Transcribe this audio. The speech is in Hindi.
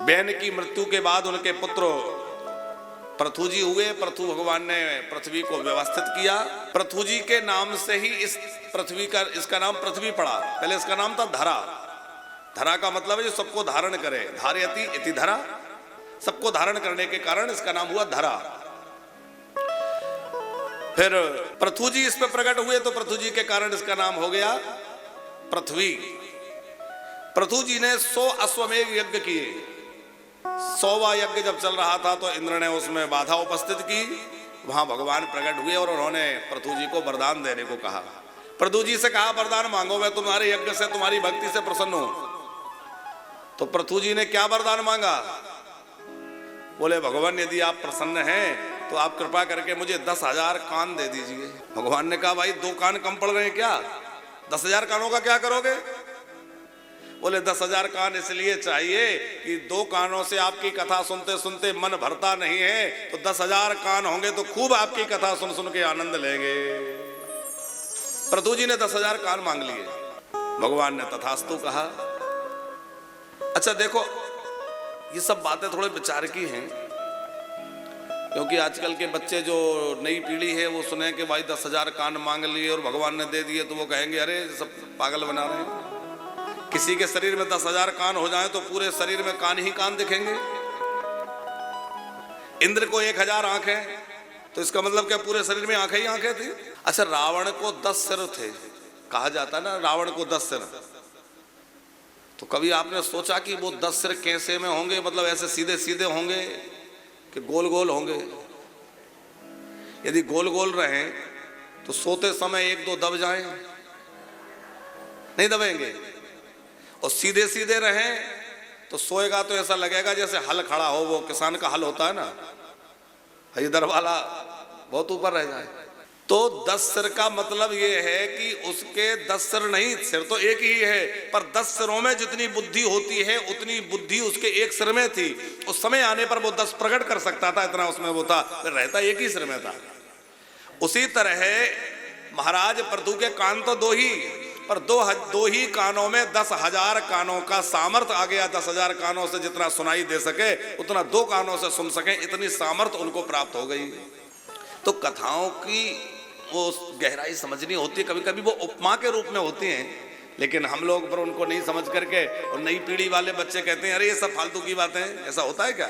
बहन की मृत्यु के बाद उनके पुत्र पृथु जी हुए। पृथु भगवान ने पृथ्वी को व्यवस्थित किया। पृथु जी के नाम से ही इस पृथ्वी का, इसका नाम पृथ्वी पड़ा। पहले इसका नाम था धरा। धरा का मतलब है जो सबको धारण करे, धारयति इति धरा, सबको धारण करने के कारण इसका नाम हुआ धरा। फिर पृथु जी इस पे प्रकट हुए तो पृथु जी के कारण इसका नाम हो गया पृथ्वी। पृथु जी ने 100 अश्वमेध यज्ञ किए। 100वां यज्ञ जब चल रहा था तो इंद्र ने उसमें बाधा उपस्थित की। वहां भगवान प्रकट हुए और उन्होंने पृथु जी को वरदान देने को कहा। पृथु जी से कहा वरदान मांगो, मैं तुम्हारे यज्ञ से, तुम्हारी भक्ति से प्रसन्न हूं। तो पृथु जी ने क्या वरदान मांगा? बोले भगवान यदि आप प्रसन्न हैं तो आप कृपा करके मुझे 10,000 कान दे दीजिए। भगवान ने कहा भाई 2 कान कम पड़ रहे हैं क्या? 10,000 कानों का क्या करोगे? बोले 10,000 कान इसलिए चाहिए कि 2 कानों से आपकी कथा सुनते सुनते मन भरता नहीं है, तो 10,000 कान होंगे तो खूब आपकी कथा सुन सुन के आनंद लेंगे। पृथु जी ने 10,000 कान मांग लिए। भगवान ने तथास्तु कहा। अच्छा देखो, ये सब बातें थोड़े विचार की हैं, क्योंकि आजकल के बच्चे जो नई पीढ़ी है वो सुने कि भाई 10,000 कान मांग लिए और भगवान ने दे दिए, तो वो कहेंगे अरे सब पागल बना रहे हैं। किसी के शरीर में 10,000 कान हो जाए तो पूरे शरीर में कान ही कान दिखेंगे। इंद्र को 1,000 आंखें, तो इसका मतलब क्या पूरे शरीर में आंखें ही आंखें थी? अच्छा, रावण को 10 सिर थे, कहा जाता है ना रावण को 10 सिर। तो कभी आपने सोचा कि वो 10 सिर कैसे में होंगे? मतलब ऐसे सीधे सीधे होंगे कि गोल गोल होंगे? यदि गोल गोल रहे तो सोते समय 1-2 दब जाएं, नहीं दबेंगे। और सीधे सीधे रहें तो सोएगा तो ऐसा लगेगा जैसे हल खड़ा हो, वो किसान का हल होता है ना, इधर वाला बहुत ऊपर रह जाए। तो 10 सिर का मतलब ये है कि उसके 10 सिर नहीं, सिर तो एक ही है, पर 10 सिरों में जितनी बुद्धि होती है उतनी बुद्धि उसके एक सिर में थी। उस समय आने पर वो 10 प्रकट कर सकता था, इतना उसमें वो था, रहता एक ही सिर में था। उसी तरह महाराज पृथु के कान तो 2 ही, पर 2 ही कानों में 10,000 कानों का सामर्थ्य आ गया। 10,000 कानों से जितना सुनाई दे सके उतना 2 कानों से सुन सके, इतनी सामर्थ्य उनको प्राप्त हो गई। तो कथाओं की वो गहराई समझनी होती है। कभी कभी वो उपमा के रूप में होती हैं, लेकिन हम लोग पर उनको नहीं समझ करके और नई पीढ़ी वाले बच्चे कहते हैं अरे ये सब फालतू की बातें हैं। ऐसा होता है क्या?